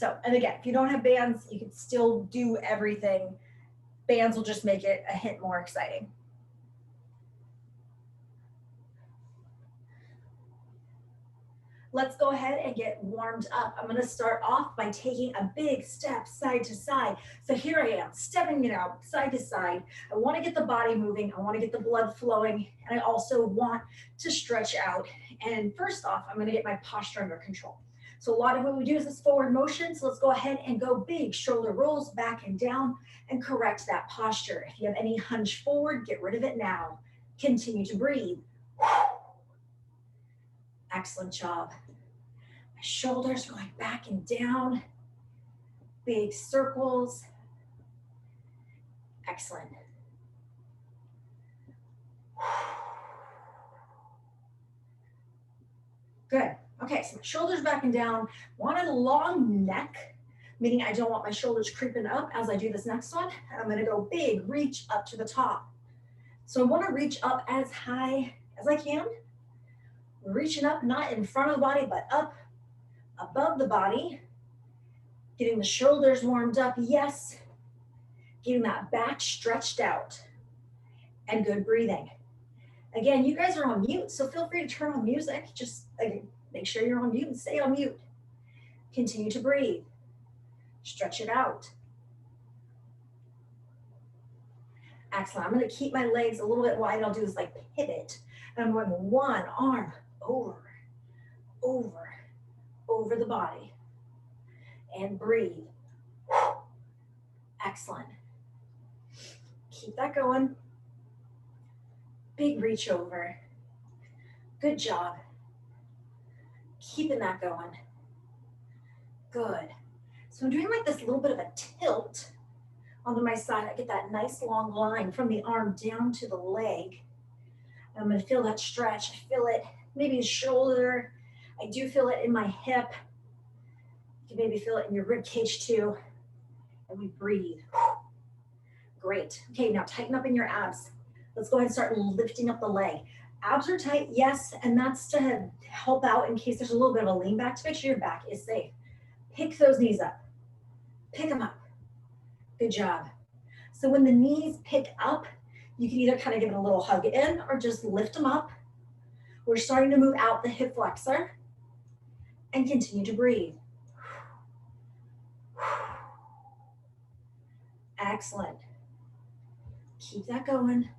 So, and again, if you don't have bands, you can still do everything. Bands will just make it a hint more exciting. Let's go ahead and get warmed up. I'm gonna start off by taking a big step side to side. So here I am, stepping it out side to side. I wanna get the body moving, I wanna get the blood flowing, and I also want to stretch out. And first off, I'm gonna get my posture under control. So a lot of what we do is this forward motion, so let's go ahead and go big shoulder rolls back and down and correct that posture. If you have any hunch forward, get rid of it now. Continue to breathe. Excellent job. My shoulders going back and down. Big circles. Excellent. Good. Okay, so my shoulders back and down. Want a long neck, meaning I don't want my shoulders creeping up as I do this next one. And I'm gonna go big, reach up to the top. So I wanna reach up as high as I can. Reaching up, not in front of the body, but up above the body. Getting the shoulders warmed up, yes. Getting that back stretched out. And good breathing. Again, you guys are on mute, so feel free to turn on music. Just make sure you're on mute and stay on mute. Continue to breathe. Stretch it out. Excellent. I'm going to keep my legs a little bit wide. I'll do this like pivot. And I'm going one arm over, over, over the body. And breathe. Excellent. Keep that going. Big reach over. Good job. Keeping that going. Good. So I'm doing like this little bit of a tilt onto my side. I get that nice long line from the arm down to the leg. I'm going to feel that stretch. I feel it maybe in shoulder. I do feel it in my hip. You can maybe feel it in your rib cage too. And we breathe. Great. Okay, now tighten up in your abs. Let's go ahead and start lifting up the leg. Abs are tight, yes, and that's to help out in case there's a little bit of a lean back to make sure your back is safe. Pick those knees up. Pick them up. Good job. So when the knees pick up, you can either kind of give it a little hug in or just lift them up. We're starting to move out the hip flexor and continue to breathe. Excellent. Keep that going.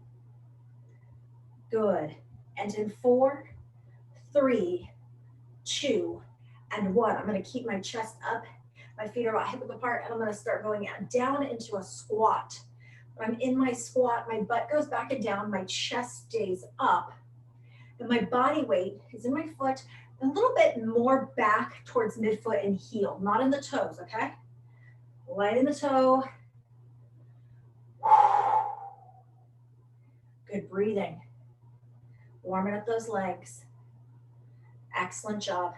Good. And in 4, 3, 2, and 1. I'm going to keep my chest up. My feet are about hip width apart, and I'm going to start going down into a squat. When I'm in my squat, my butt goes back and down, my chest stays up, and my body weight is in my foot, a little bit more back towards midfoot and heel, not in the toes, okay? Light in the toe. Good breathing. Warming up those legs. Excellent job.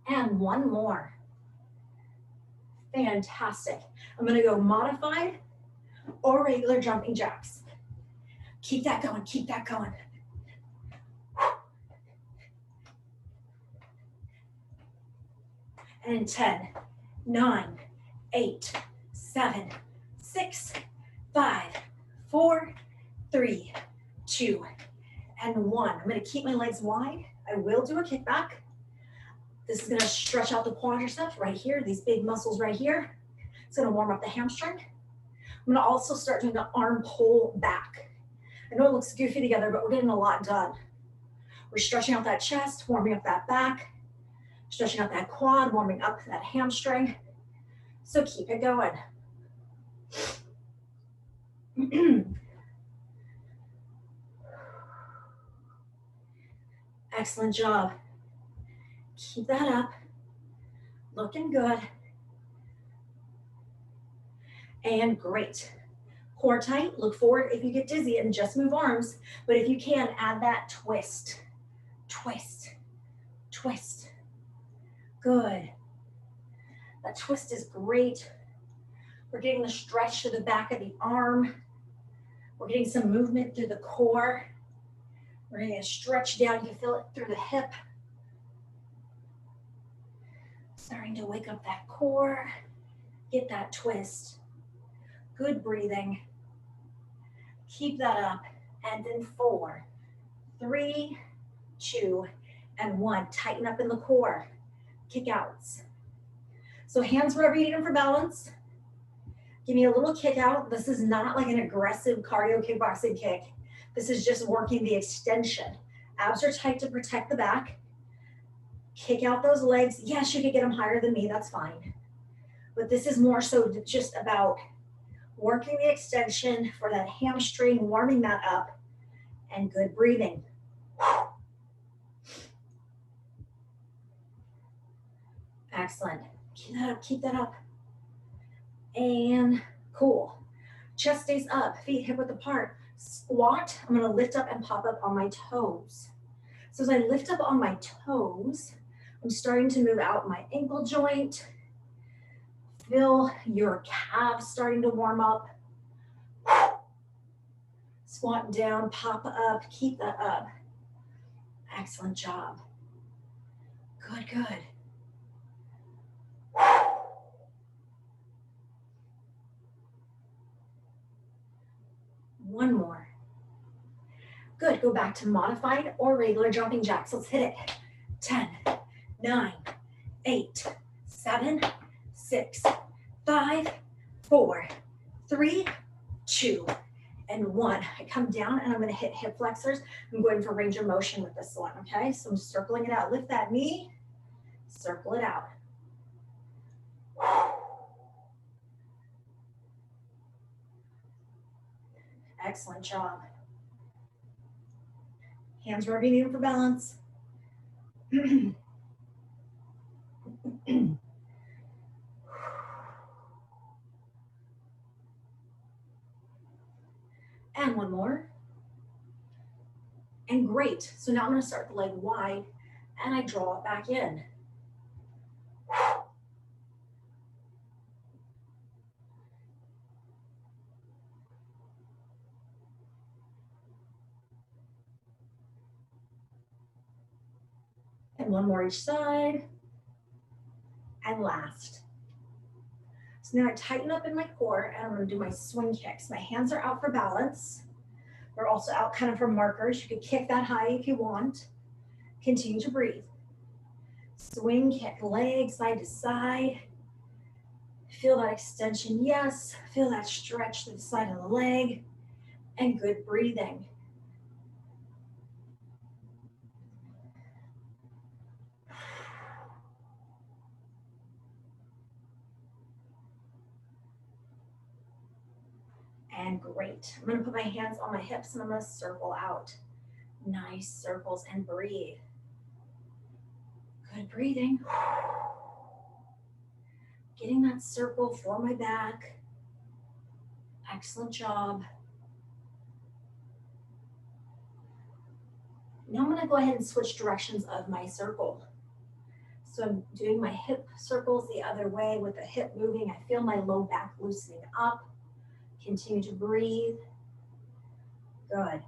And one more. Fantastic. I'm going to go modified or regular jumping jacks. Keep that going, keep that going. And 10, 9, 8, 7, 6, 5, 4, 3, 2, and 1. I'm going to keep my legs wide. I will do a kickback. This is going to stretch out the quadriceps right here, these big muscles right here. It's going to warm up the hamstring. I'm going to also start doing the arm pull back. I know it looks goofy together, but we're getting a lot done. We're stretching out that chest, warming up that back, stretching out that quad, warming up that hamstring. So keep it going. Excellent job. Keep that up. Looking good. And great. Core tight, look forward. If you get dizzy and just move arms, but if you can, add that twist. Twist, twist. Good. That twist is great. We're getting the stretch to the back of the arm. We're getting some movement through the core. We're going to stretch down. You can feel it through the hip. Starting to wake up that core. Get that twist. Good breathing. Keep that up. And then 4, 3, 2, and 1. Tighten up in the core. Kick outs. So hands wherever you need them for balance. Give me a little kick out. This is not like an aggressive cardio kickboxing kick. This is just working the extension. Abs are tight to protect the back. Kick out those legs. Yes, you could get them higher than me. That's fine. But this is more so just about working the extension for that hamstring, warming that up, and good breathing. Excellent. Keep that up, keep that up. And cool. Chest stays up, feet hip width apart. Squat, I'm gonna lift up and pop up on my toes. So as I lift up on my toes, I'm starting to move out my ankle joint. Feel your calves starting to warm up. Squat down, pop up, keep that up. Excellent job. Good, good. One more. Good, go back to modified or regular jumping jacks. Let's hit it. 10, 9, 8, 7, 6, 5, 4, 3, 2, and 1. I come down and I'm gonna hit hip flexors. I'm going for range of motion with this one, okay? So I'm circling it out. Lift that knee, circle it out. Excellent job. Hands wherever you need them for balance. And one more. And great. So now I'm going to start the leg wide and I draw it back in. And one more each side. And last. So now I tighten up in my core and I'm going to do my swing kicks. My hands are out for balance. They're also out kind of for markers. You could kick that high if you want. Continue to breathe. Swing kick, legs side to side. Feel that extension, yes. Feel that stretch to the side of the leg. And good breathing. And great. I'm going to put my hands on my hips and I'm going to circle out. Nice circles and breathe. Good breathing. Getting that circle for my back. Excellent job. Now I'm going to go ahead and switch directions of my circle. So I'm doing my hip circles the other way with the hip moving. I feel my low back loosening up. Continue to breathe. Good.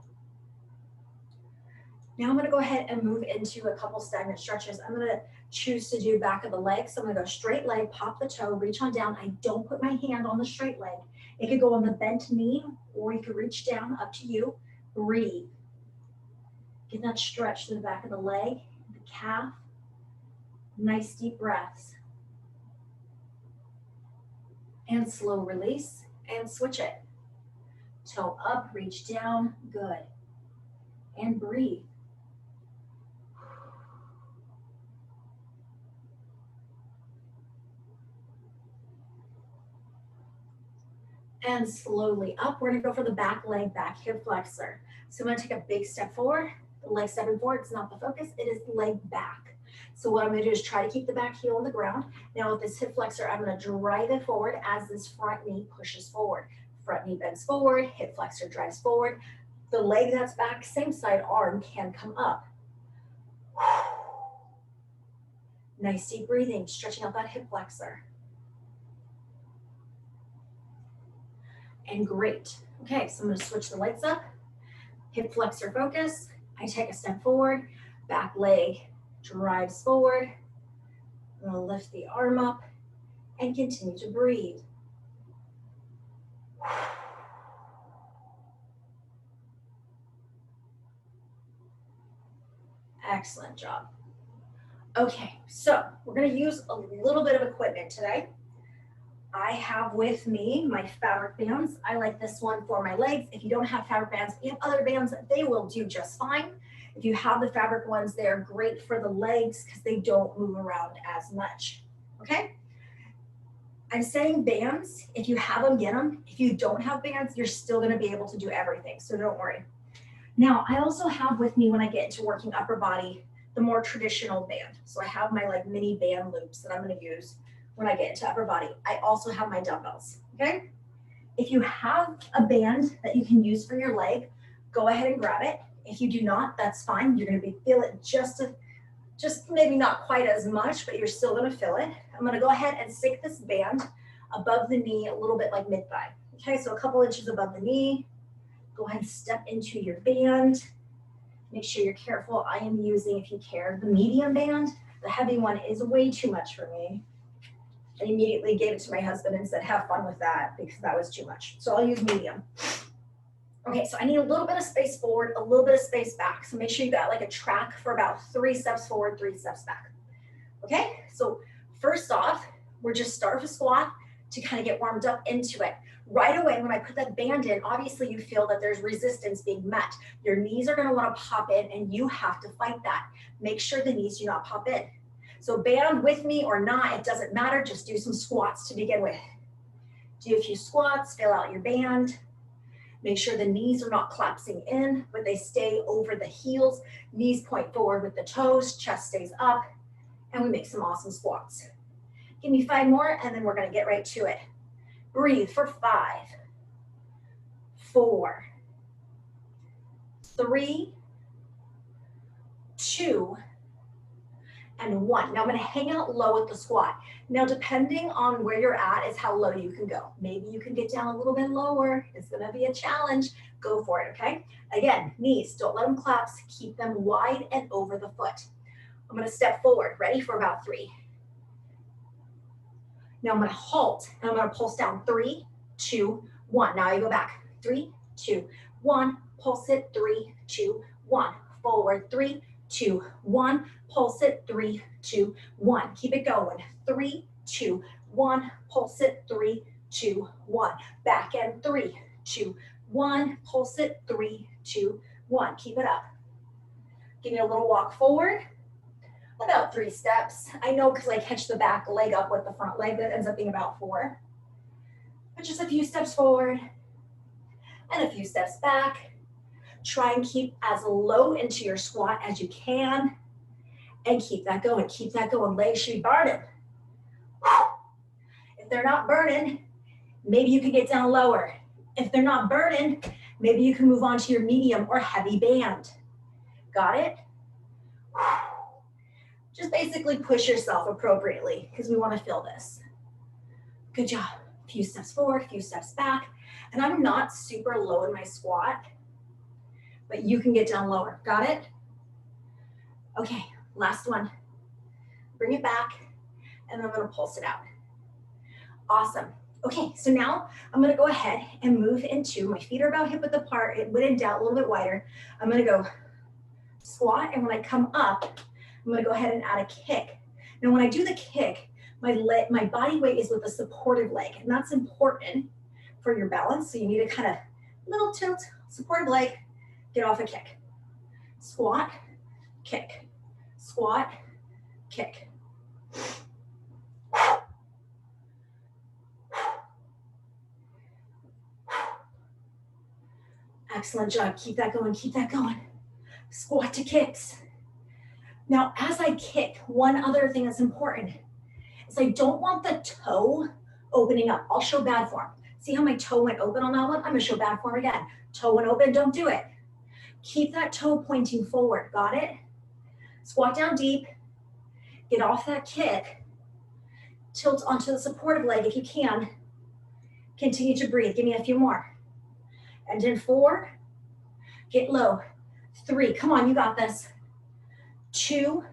Now I'm going to go ahead and move into a couple stagnant stretches. I'm going to choose to do back of the leg. So I'm going to go straight leg, pop the toe, reach on down. I don't put my hand on the straight leg. It could go on the bent knee or you could reach down, up to you. Breathe. Get that stretch to the back of the leg, the calf. Nice deep breaths. And slow release and switch it. Toe up, reach down, good. And breathe. And slowly up, we're gonna go for the back leg, back hip flexor. So I'm gonna take a big step forward, the leg stepping forward, it's not the focus, it is the leg back. So what I'm gonna do is try to keep the back heel on the ground. Now with this hip flexor, I'm gonna drive it forward as this front knee pushes forward. Front knee bends forward, hip flexor drives forward. The leg that's back, same side arm can come up. Nice deep breathing, stretching out that hip flexor. And great. Okay, so I'm gonna switch the legs up. Hip flexor focus. I take a step forward, back leg drives forward. I'm gonna lift the arm up and continue to breathe. Excellent job. Okay, so we're gonna use a little bit of equipment today. I have with me my fabric bands. I like this one for my legs. If you don't have fabric bands, you have other bands, they will do just fine. If you have the fabric ones, they're great for the legs because they don't move around as much, okay? I'm saying bands, if you have them, get them. If you don't have bands, you're still gonna be able to do everything, so don't worry. Now, I also have with me when I get into working upper body, the more traditional band. So I have my like mini band loops that I'm gonna use when I get into upper body. I also have my dumbbells, okay? If you have a band that you can use for your leg, go ahead and grab it. If you do not, that's fine. You're gonna feel it just maybe not quite as much, but you're still gonna feel it. I'm gonna go ahead and stick this band above the knee, a little bit like mid-thigh. Okay, so a couple inches above the knee. Go ahead and step into your band. Make sure you're careful. I am using, if you care, the medium band. The heavy one is way too much for me. I immediately gave it to my husband and said, have fun with that because that was too much. So I'll use medium. Okay, so I need a little bit of space forward, a little bit of space back. So make sure you got like a track for about 3 steps forward, 3 steps back. Okay, so first off, we're just start with a squat to kind of get warmed up into it. Right away, when I put that band in, obviously you feel that there's resistance being met. Your knees are gonna wanna pop in and you have to fight that. Make sure the knees do not pop in. So band with me or not, it doesn't matter, just do some squats to begin with. Do a few squats, fill out your band. Make sure the knees are not collapsing in, but they stay over the heels. Knees point forward with the toes, chest stays up, and we make some awesome squats. Give me 5 more, and then we're gonna get right to it. Breathe for 5, 4, 3, 2, and 1. Now I'm gonna hang out low with the squat. Now depending on where you're at is how low you can go. Maybe you can get down a little bit lower. It's gonna be a challenge. Go for it, okay? Again, knees, don't let them collapse. Keep them wide and over the foot. I'm gonna step forward, ready for about 3. Now I'm gonna halt and I'm gonna pulse down 3, 2, 1. Now I go back, 3, 2, 1, pulse it, 3, 2, 1. Forward, 3, 2, 1, pulse it, 3, 2, 1. Keep it going, 3, 2, 1, pulse it, 3, 2, 1. Back end, 3, 2, 1, pulse it, 3, 2, 1. Keep it up. Give me a little walk forward. About 3 steps. I know because I catch the back leg up with the front leg, that ends up being about 4. But just a few steps forward and a few steps back. Try and keep as low into your squat as you can and keep that going. Keep that going. Legs should be burning. If they're not burning, maybe you can get down lower. If they're not burning, maybe you can move on to your medium or heavy band. Got it? Just basically push yourself appropriately because we want to feel this. Good job. A few steps forward, a few steps back. And I'm not super low in my squat, but you can get down lower. Got it? Okay, last one. Bring it back, and then I'm gonna pulse it out. Awesome. Okay, so now I'm gonna go ahead and move into, my feet are about hip width apart, when in doubt, a little bit wider. I'm gonna go squat, and when I come up, I'm gonna go ahead and add a kick. Now when I do the kick, my body weight is with the supportive leg, and that's important for your balance. So you need a kind of little tilt, supportive leg, get off a kick. Squat, kick, squat, kick. Excellent job, keep that going, keep that going. Squat to kicks. Now, as I kick, one other thing that's important is I don't want the toe opening up. I'll show bad form. See how my toe went open on that one? I'm gonna show bad form again. Toe went open, don't do it. Keep that toe pointing forward, got it? Squat down deep, get off that kick, tilt onto the supportive leg if you can. Continue to breathe, give me a few more. And in 4, get low, 3. Come on, you got this. 2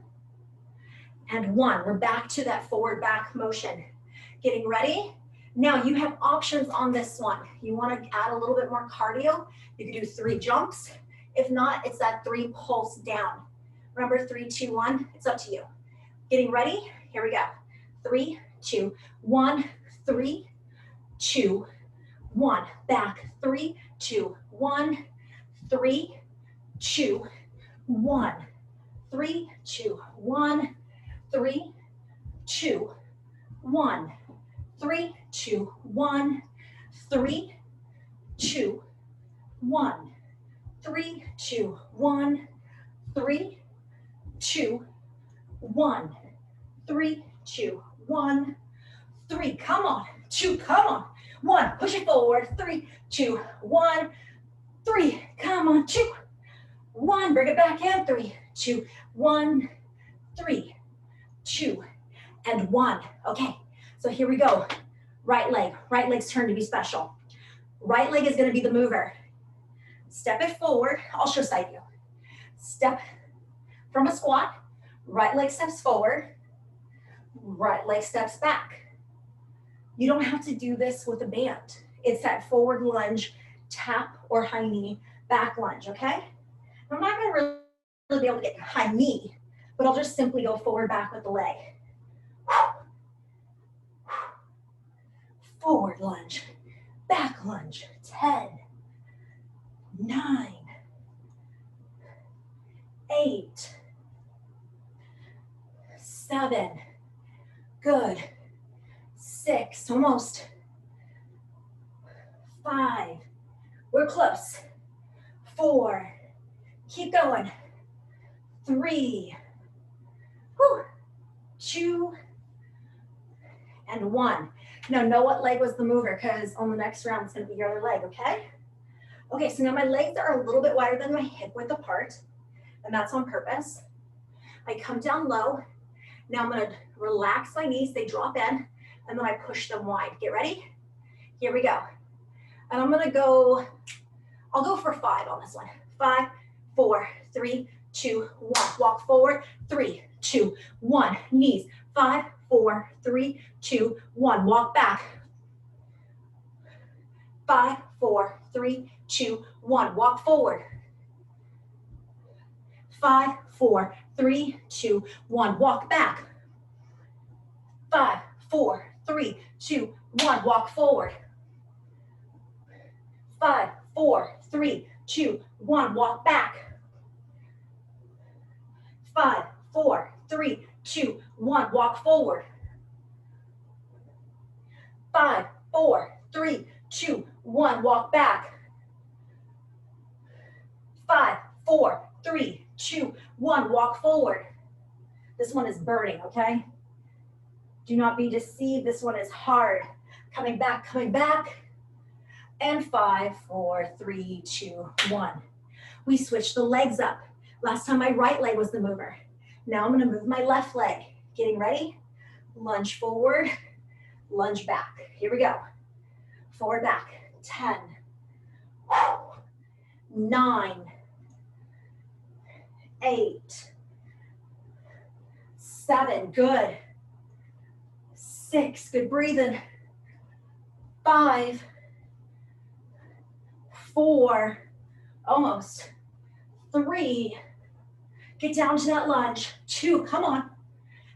and 1. We're back to that forward back motion. Getting ready. Now you have options on this one. You want to add a little bit more cardio. You can do 3 jumps. If not, it's that 3 pulse down. Remember 3, 2, 1. It's up to you. Getting ready. Here we go. 3, 2, 1, 3, 2, 1. Back. 3, 2, 1, 3, 2, 1. 3, 2, 1, 3, 2, 1. 3, 2, 1, 3, 2, 1. 3, 2, 1, 3, 2, 1. 3, 2, 1, 3. Come on. 2. Come on. 1. Push it forward. 3, 2, 1, 3. Come on. 2, 1. Bring it back in. 3, 2, 1, 3, 2, and 1. Okay. So here we go. Right leg. Right leg's turn to be special. Right leg is going to be the mover. Step it forward. I'll show side view. Step from a squat. Right leg steps forward. Right leg steps back. You don't have to do this with a band. It's that forward lunge, tap or high knee, back lunge, okay? I'm not going to really be able to get high knee, but I'll just simply go forward, back with the leg. Forward lunge, back lunge, 10, 9, 8, 7, good, 6, almost, 5, we're close, 4, keep going, 3, 2, and 1. Now know what leg was the mover, because on the next round it's going to be your other leg, okay? Okay, so now my legs are a little bit wider than my hip width apart, and that's on purpose. I come down low. Now I'm going to relax my knees, they drop in, and then I push them wide. Get ready? Here we go. And I'm going to go, I'll go for 5 on this one. 5, 4, 3, 2, 1. Walk forward, 3, 2, 1. Knees, 5, 4, 3, 2, 1. Walk back. 5, 4, 3, 2, 1. Walk forward. 5, 4, 3, 2, 1. Walk back. 5, 4, 3, 2, 1. Walk forward. 5, 4, 3, 2, 1. Walk back. 5, 4, 3, 2, 1. Walk forward. 5, 4, 3, 2, 1. Walk back. 5, 4, 3, 2, 1. Walk forward. This one is burning, okay? Do not be deceived. This one is hard. Coming back, and 5, 4, 3, 2, 1. We switch the legs up. Last time my right leg was the mover. Now I'm going to move my left leg. Getting ready? Lunge forward, lunge back. Here we go. Forward, back. 10, 9, 8, 7, good. 6, good breathing. 5, 4, almost. 3, get down to that lunge. 2, come on.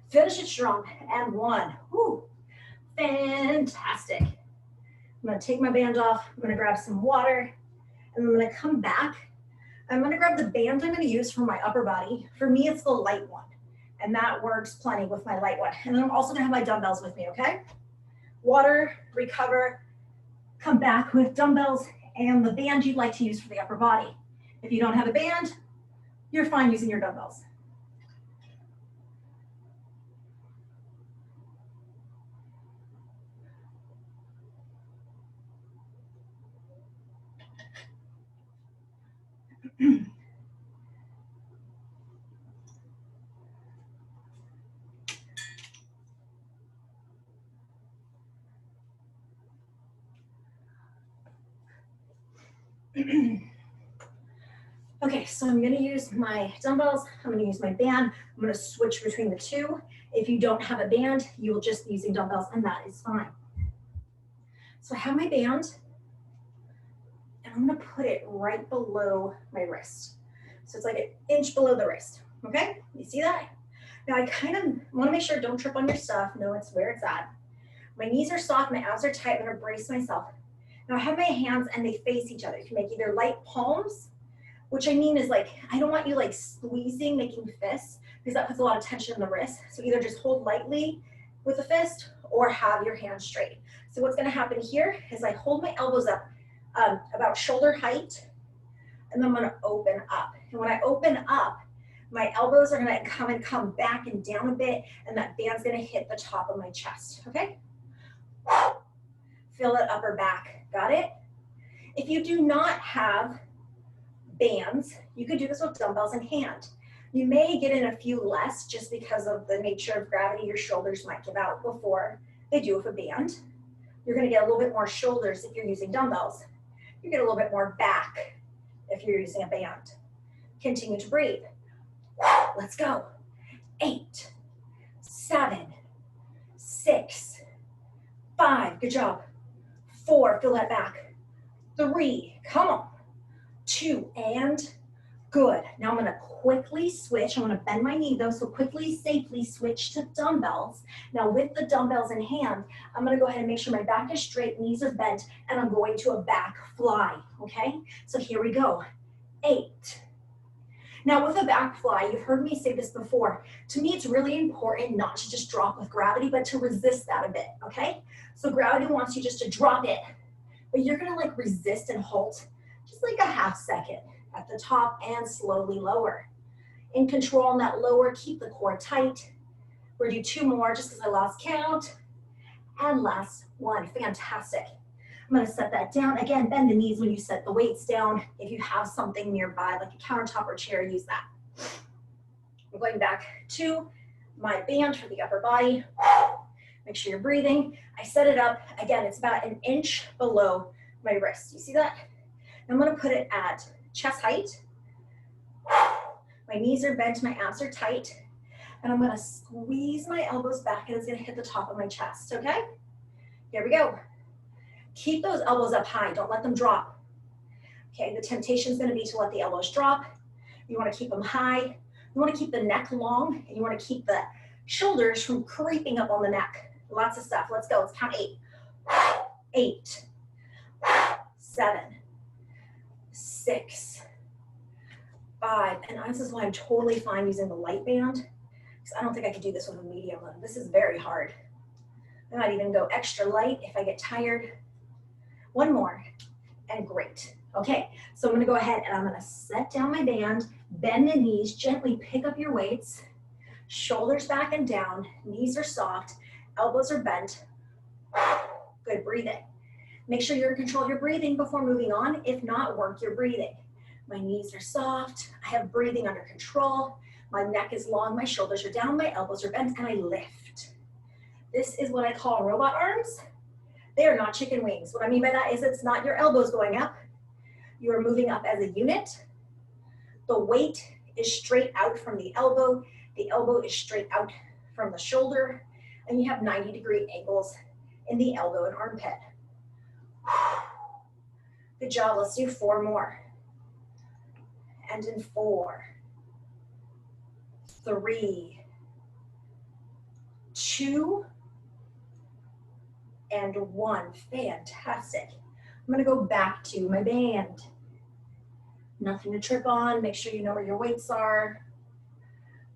Finish it strong. And 1, whoo, fantastic. I'm gonna take my band off. I'm gonna grab some water, and I'm gonna come back. I'm gonna grab the band I'm gonna use for my upper body. For me, it's the light one, and that works plenty with my light one. And then I'm also gonna have my dumbbells with me, okay? Water, recover, come back with dumbbells and the band you'd like to use for the upper body. If you don't have a band, you're fine using your dumbbells. Okay, so I'm gonna use my dumbbells, I'm gonna use my band, I'm gonna switch between the two. If you don't have a band, you will just be using dumbbells and that is fine. So I have my band and I'm gonna put it right below my wrist. So it's like an inch below the wrist, okay? You see that? Now I kind of wanna make sure don't trip on your stuff, know it's where it's at. My knees are soft, my abs are tight, I'm gonna brace myself. Now I have my hands and they face each other. You can make either light palms, which I mean is like, I don't want you like squeezing, making fists, because that puts a lot of tension in the wrist. So either just hold lightly with a fist or have your hands straight. So what's gonna happen here is I hold my elbows up about shoulder height, and then I'm gonna open up. And when I open up, my elbows are gonna come back and down a bit, and that band's gonna hit the top of my chest, okay? Feel that upper back, got it? If you do not have bands, you could do this with dumbbells in hand. You may get in a few less just because of the nature of gravity. Your shoulders might give out before they do with a band. You're gonna get a little bit more shoulders if you're using dumbbells. You get a little bit more back if you're using a band. Continue to breathe. Let's go. 8, 7, 6, 5, good job. 4, feel that back. 3, come on. 2, and good. Now I'm gonna quickly switch. I'm gonna bend my knee though, so quickly, safely switch to dumbbells. Now with the dumbbells in hand, I'm gonna go ahead and make sure my back is straight, knees are bent, and I'm going to a back fly, okay? So here we go, 8. Now with a back fly, you've heard me say this before, to me it's really important not to just drop with gravity, but to resist that a bit, okay? So gravity wants you just to drop it, but you're gonna like resist and halt just like a half second at the top and slowly lower. In control on that lower, keep the core tight. We're gonna do 2 more just because I lost count. And last one, fantastic. I'm gonna set that down. Again, bend the knees when you set the weights down. If you have something nearby, like a countertop or chair, use that. I'm going back to my band for the upper body. Make sure you're breathing. I set it up, again, it's about an inch below my wrist. You see that? I'm gonna put it at chest height. My knees are bent, my abs are tight, and I'm gonna squeeze my elbows back and it's gonna hit the top of my chest, okay? Here we go. Keep those elbows up high, don't let them drop. Okay, the temptation is gonna be to let the elbows drop. You wanna keep them high. You wanna keep the neck long, and you wanna keep the shoulders from creeping up on the neck. Lots of stuff, let's go, let's count 8. 8, 7, 6, 5, and this is why I'm totally fine using the light band, because I don't think I could do this with a medium one. This is very hard. I might even go extra light if I get tired. 1 more, and great. Okay, so I'm gonna go ahead and I'm gonna set down my band, bend the knees, gently pick up your weights, shoulders back and down, knees are soft, elbows are bent. Good, breathe in. Make sure you're in control of your breathing before moving on. If not, work your breathing. My knees are soft, I have breathing under control, my neck is long, my shoulders are down, my elbows are bent, and I lift. This is what I call robot arms. They are not chicken wings. What I mean by that is it's not your elbows going up. You are moving up as a unit. The weight is straight out from the elbow is straight out from the shoulder, and you have 90-degree angles in the elbow and armpit. Good job, let's do 4 more. And in 4, 3, 2, and 1. Fantastic. I'm gonna go back to my band. Nothing to trip on, make sure you know where your weights are.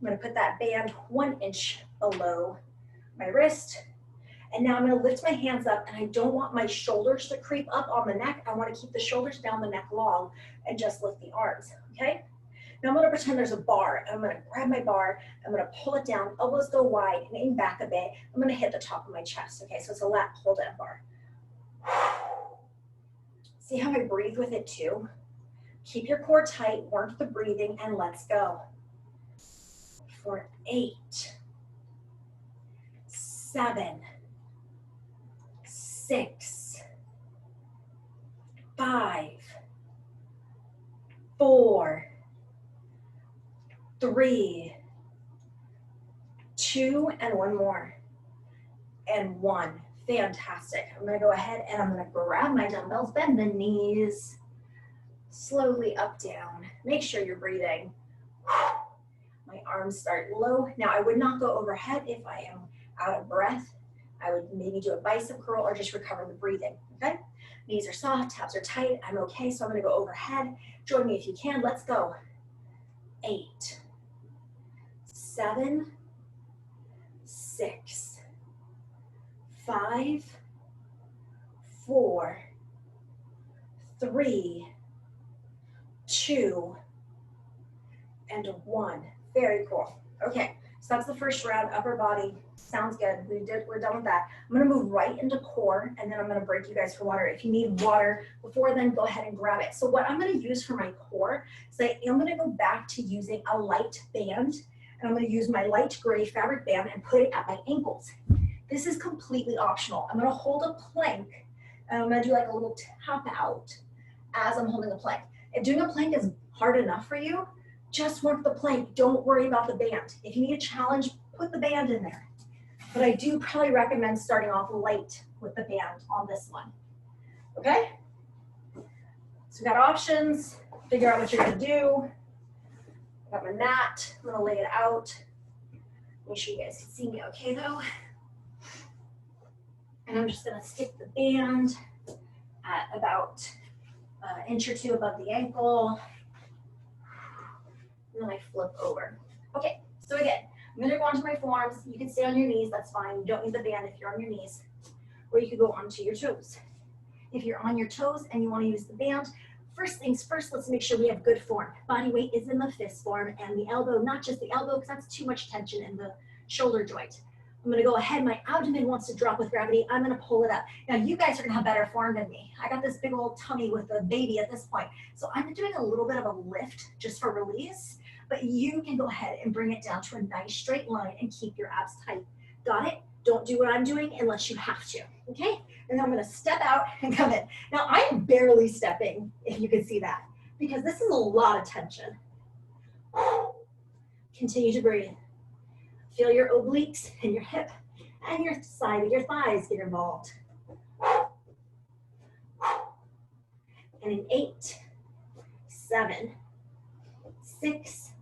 I'm gonna put that band 1 inch below my wrist. And now I'm gonna lift my hands up, and I don't want my shoulders to creep up on the neck. I wanna keep the shoulders down, the neck long, and just lift the arms, okay? Now I'm gonna pretend there's a bar. I'm gonna grab my bar, I'm gonna pull it down, elbows go wide, and aim back a bit. I'm gonna hit the top of my chest, okay? So it's a lat pull down bar. See how I breathe with it too? Keep your core tight, work the breathing, and let's go. For 8, 7, 6, 5, 4, 3, 2, and one more, and 1. Fantastic. I'm gonna go ahead and I'm gonna grab my dumbbells, bend the knees, slowly up, down. Make sure you're breathing. My arms start low. Now I would not go overhead if I am out of breath. I would maybe do a bicep curl or just recover the breathing, okay? Knees are soft, abs are tight. I'm okay, so I'm gonna go overhead. Join me if you can, let's go. 8, 7, 6, 5, 4, 3, 2, and 1. Very cool. Okay, so that's the first round, upper body. Sounds good. We're done with that. I'm gonna move right into core, and then I'm gonna break you guys for water. If you need water before then, go ahead and grab it. So what I'm gonna use for my core is I am gonna go back to using a light band, and I'm gonna use my light gray fabric band and put it at my ankles. This is completely optional. I'm gonna hold a plank, and I'm gonna do like a little tap out as I'm holding a plank. If doing a plank is hard enough for you, just work the plank. Don't worry about the band. If you need a challenge, put the band in there. But I do probably recommend starting off light with the band on this one. Okay? So we got options. Figure out what you're gonna do. I got my mat. I'm gonna lay it out. Make sure you guys can see me okay though. And I'm just gonna stick the band at about an inch or 2 above the ankle. And then I flip over. Okay, so again, I'm gonna go onto my forearms. You can stay on your knees, that's fine. You don't need the band if you're on your knees. Or you can go onto your toes. If you're on your toes and you wanna use the band, first things first, let's make sure we have good form. Body weight is in the fist form, and the elbow, not just the elbow, because that's too much tension in the shoulder joint. I'm gonna go ahead, my abdomen wants to drop with gravity, I'm gonna pull it up. Now you guys are gonna have better form than me. I got this big old tummy with a baby at this point. So I'm doing a little bit of a lift just for release, but you can go ahead and bring it down to a nice straight line and keep your abs tight. Got it? Don't do what I'm doing unless you have to, okay? And then I'm gonna step out and come in. Now I'm barely stepping, if you can see that, because this is a lot of tension. Continue to breathe. Feel your obliques and your hip and your side of your thighs get involved. And in 8, 7, 6,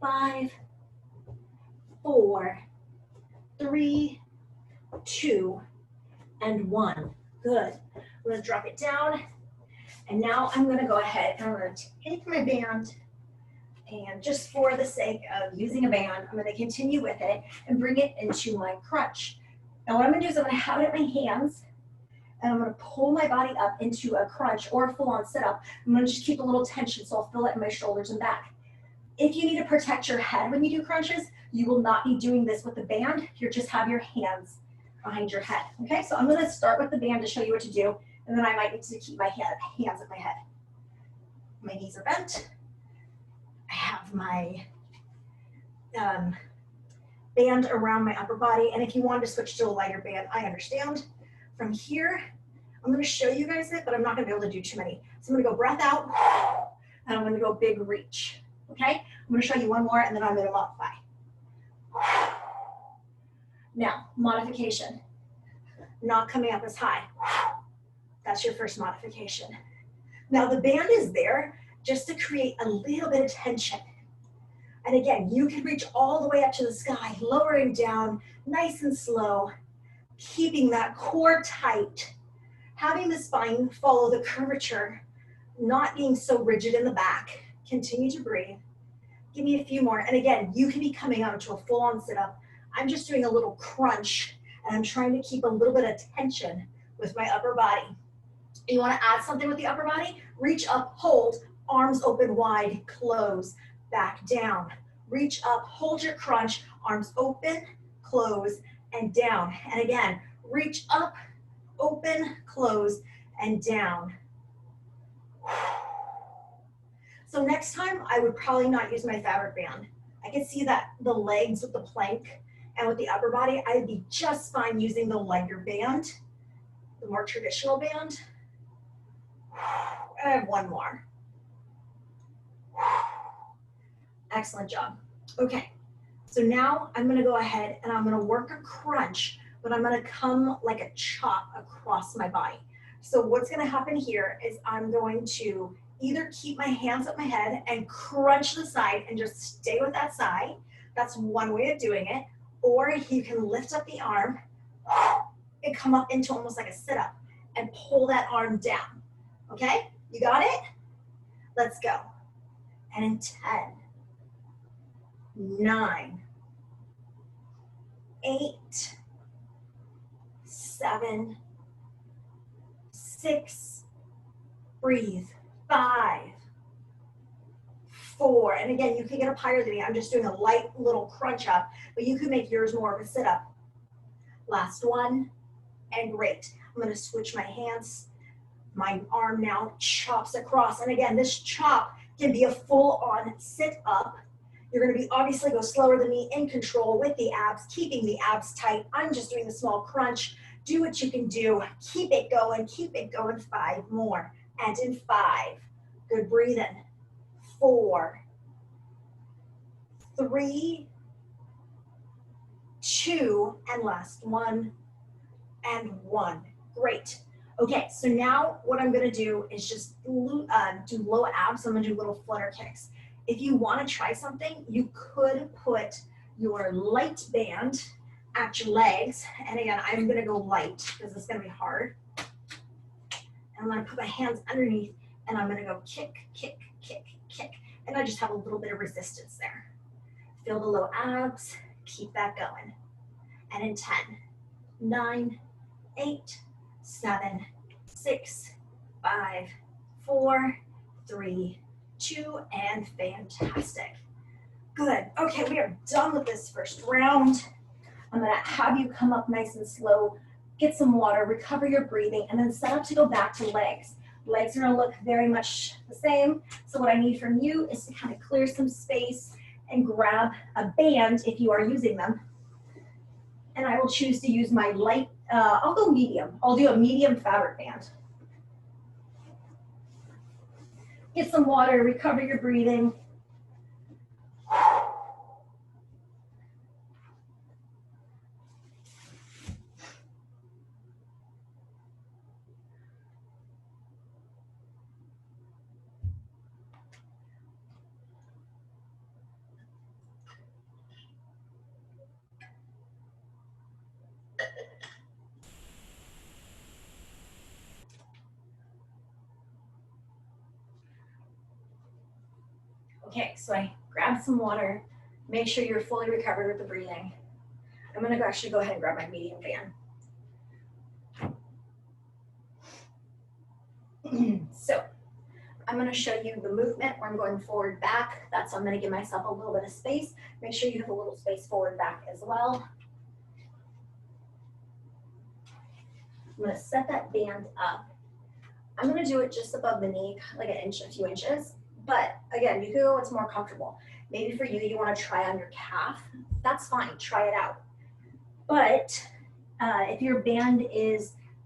5, 4, 3, 2, and 1. Good. I'm gonna drop it down. And now I'm gonna go ahead and I'm gonna take my band, and just for the sake of using a band, I'm gonna continue with it and bring it into my crunch. Now what I'm gonna do is I'm gonna have it in my hands, and I'm gonna pull my body up into a crunch or a full-on sit-up. I'm gonna just keep a little tension, so I'll feel it in my shoulders and back. If you need to protect your head when you do crunches, you will not be doing this with the band. You just have your hands behind your head, okay? So I'm gonna start with the band to show you what to do, and then I might need to keep my hands at my head. My knees are bent. I have my band around my upper body, and if you wanted to switch to a lighter band, I understand. From here, I'm gonna show you guys it, but I'm not gonna be able to do too many. So I'm gonna go breath out, and I'm gonna go big reach, okay? I'm gonna show you one more, and then I'm gonna modify. Now, modification. Not coming up as high. That's your first modification. Now the band is there just to create a little bit of tension. And again, you can reach all the way up to the sky, lowering down, nice and slow, keeping that core tight, having the spine follow the curvature, not being so rigid in the back. Continue to breathe. Give me a few more. And again, you can be coming out to a full-on sit-up. I'm just doing a little crunch, and I'm trying to keep a little bit of tension with my upper body. You want to add something with the upper body? Reach up, hold, arms open wide, close, back down. Reach up, hold your crunch, arms open, close, and down. And again, reach up, open, close, and down. So next time, I would probably not use my fabric band. I can see that the legs with the plank and with the upper body, I'd be just fine using the lighter band, the more traditional band. And I have one more. Excellent job. Okay, so now I'm gonna go ahead and I'm gonna work a crunch, but I'm gonna come like a chop across my body. So what's gonna happen here is I'm going to either keep my hands at my head and crunch the side and just stay with that side. That's one way of doing it. Or you can lift up the arm and come up into almost like a sit-up and pull that arm down. Okay, you got it? Let's go. And in 10, 9, 8, 7, 6, breathe, 5, 4, and again, you can get up higher than me. I'm just doing a light little crunch up, but you can make yours more of a sit up. Last one, and great. I'm gonna switch my hands. My arm now chops across, and again, this chop can be a full-on sit up. You're gonna be obviously go slower than me, in control with the abs, keeping the abs tight. I'm just doing a small crunch. Do what you can do. Keep it going, 5 more. And in 5, good breathing. 4, 3, 2, and last one, and 1. Great. Okay, so now what I'm gonna do is just do low abs. I'm gonna do little flutter kicks. If you wanna try something, you could put your light band at your legs. And again, I'm gonna go light because it's gonna be hard. And I'm gonna put my hands underneath and I'm gonna go kick, kick, kick, kick. And I just have a little bit of resistance there. Feel the low abs, keep that going. And in 10, 9, 8, 7, 6, 5, 4, 3, 2, and fantastic. Good. Okay, we are done with this first round. I'm gonna have you come up nice and slow, get some water, recover your breathing, and then set up to go back to legs. Legs are gonna look very much the same. So what I need from you is to kind of clear some space and grab a band if you are using them. And I will choose to use my light, I'll go medium. I'll do a medium fabric band. Get some water, recover your breathing. Okay, so I grab some water, make sure you're fully recovered with the breathing. I'm gonna actually go ahead and grab my medium fan. So I'm gonna show you the movement where I'm going forward, back. That's, I'm gonna give myself a little bit of space. Make sure you have a little space forward, back as well. I'm gonna set that band up. I'm gonna do it just above the knee, like an inch, a few inches. But again, you can go what's more comfortable. Maybe for you, you wanna try on your calf. That's fine, try it out. But if your band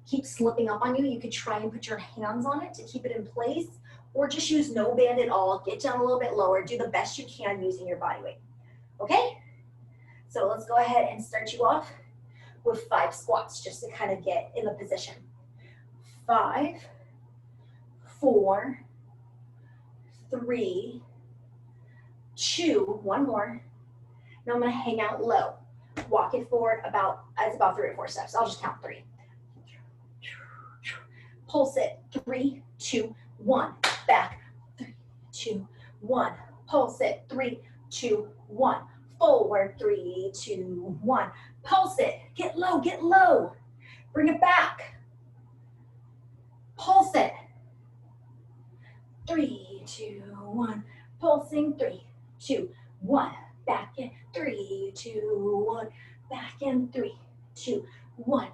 keeps slipping up on you, you could try and put your hands on it to keep it in place, or just use no band at all, get down a little bit lower, do the best you can using your body weight, okay? So let's go ahead and start you off with 5 squats, just to kind of get in the position. 5, 4, 3, 2, one more. Now I'm gonna hang out low. Walk it forward it's about 3 or 4 steps. I'll just count 3. Pulse it, 3, 2, 1. Back, 3, 2, 1. Pulse it, 3, 2, 1. Forward, 3, 2, 1. Pulse it, get low, get low. Bring it back. Pulse it. 3, 2, 1. Pulsing, 3, 2, 1. Back in, 3, 2, 1. Back in, 3, 2, 1.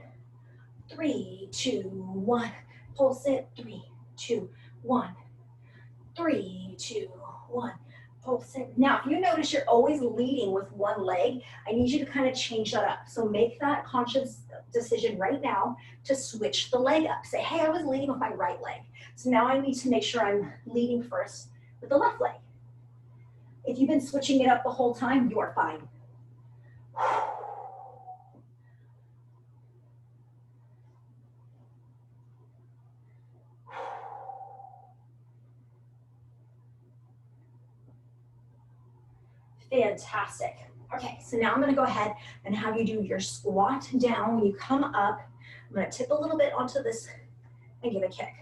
3, 2, 1. Pulse it, 3, 2, 1. 3, 2, 1. Pulse it. Now, if you notice you're always leading with one leg, I need you to kind of change that up. So make that conscious decision right now to switch the leg up. Say, hey, I was leading with my right leg. So now I need to make sure I'm leading first with the left leg. If you've been switching it up the whole time, you are fine. Fantastic. Okay, so now I'm gonna go ahead and have you do your squat down. When you come up, I'm gonna tip a little bit onto this and give a kick.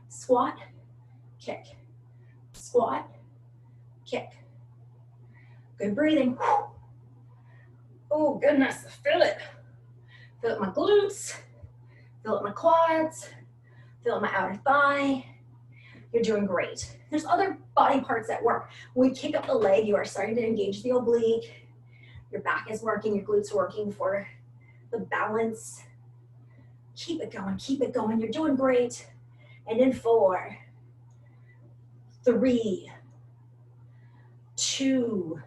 Squat, kick, squat, kick. Good breathing. Oh goodness, feel it. Feel it in my glutes, feel it in my quads, feel it in my outer thigh. You're doing great. There's other body parts that work. When we kick up the leg, you are starting to engage the oblique. Your back is working, your glutes are working for the balance. Keep it going, keep it going. You're doing great. And in 4, 3, 2,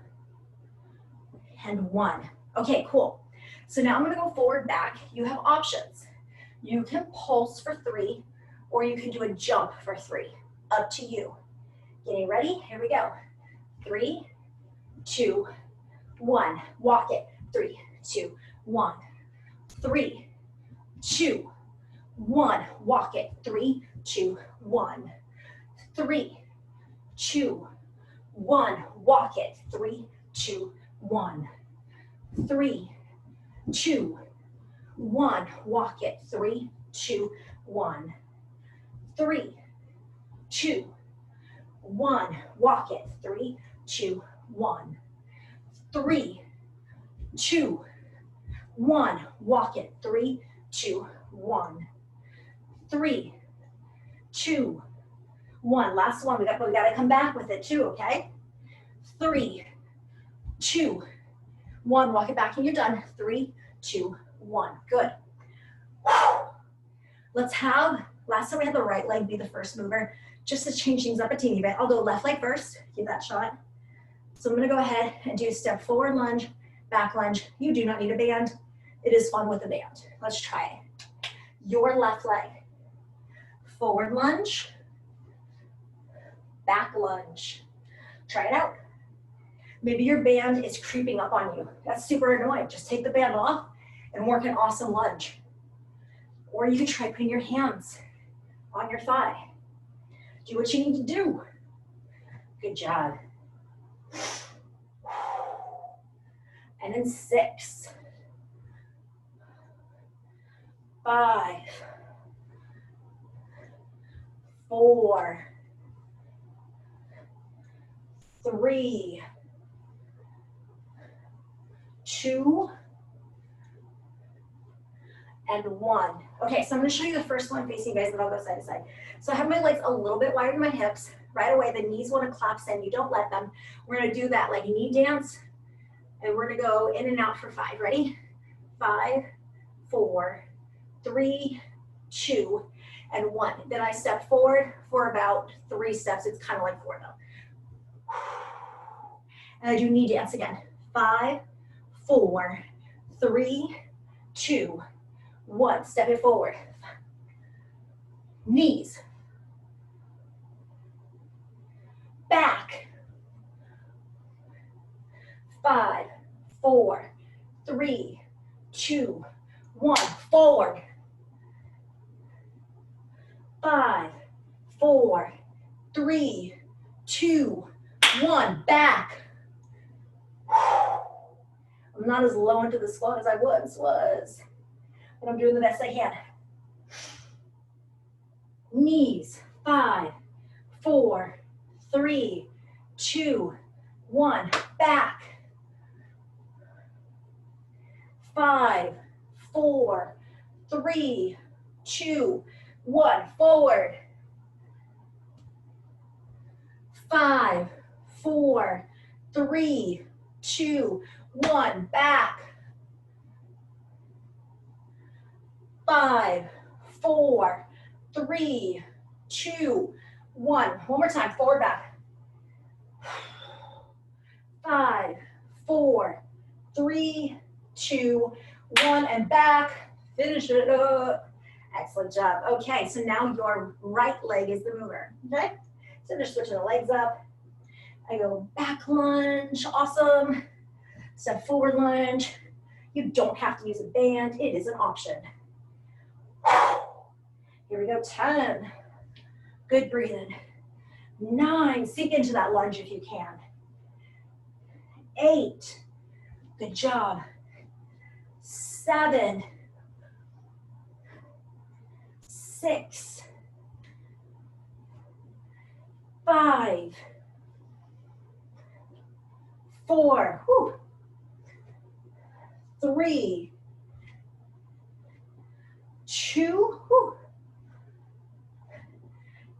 and 1. Okay, cool. So now I'm gonna go forward, back. You have options. You can pulse for 3, or you can do a jump for 3. Up to you. Getting ready? Here we go. 3, 2, 1. Walk it. 3, 2, 1. 3, 2, 1. Walk it. 3, 2, 1. 3, 2, 1. Walk it. 3, 2, 1. 3, 2, 1. Walk it. 3, 2, 1. 3, 2, 1. Walk it. 3, 2, 1. 3, 2, 1. Walk it. 3, 2, 1. 3, 2, 1. Last one. We got to come back with it too, okay? 3, 2, 1. Walk it back and you're done. 3, 2, 1. Good. Let's have, last time we had the right leg be the first mover, just to change things up a teeny bit. I'll go left leg first, give that shot. So I'm gonna go ahead and do step forward lunge, back lunge. You do not need a band. It is fun with a band. Let's try it. Your left leg. Forward lunge, back lunge. Try it out. Maybe your band is creeping up on you. That's super annoying. Just take the band off and work an awesome lunge. Or you can try putting your hands on your thigh. Do what you need to do. Good job. And then 6, 5, 4, 3, 2, and 1. Okay, so I'm gonna show you the first one facing you guys, and I'll go side to side. So I have my legs a little bit wider than my hips. Right away, the knees wanna collapse in, you don't let them. We're gonna do that like knee dance, and we're gonna go in and out for 5. Ready? 5, 4, 3, 2, and 1. Then I step forward for about 3 steps. It's kind of like 4 though. And I do knee dance again. 5, 4, 3, 2, 1. Step it forward. Knees. Back. 5, 4, 3, 2, 1. Forward. 5, 4, 3, 2, 1. Back. I'm not as low into the squat as I once was, but I'm doing the best I can. Knees. 5, 4, 3, 2, 1. Back. 5, 4, 3, 2, 1. Forward. 5, 4, 3, 2, 1. Back. 5, 4, 3, 2, 1. One more time. Forward, back. 5, 4, 3, 2, 1, and back. Finish it up. Excellent job. Okay, so now your right leg is the mover. Okay? So just switching the legs up. I go back lunge, awesome. Step forward lunge. You don't have to use a band, it is an option. Here we go, 10. Good breathing. 9, sink into that lunge if you can. 8, good job. 7, 6, 5, 4, whew, 3, 2, whew,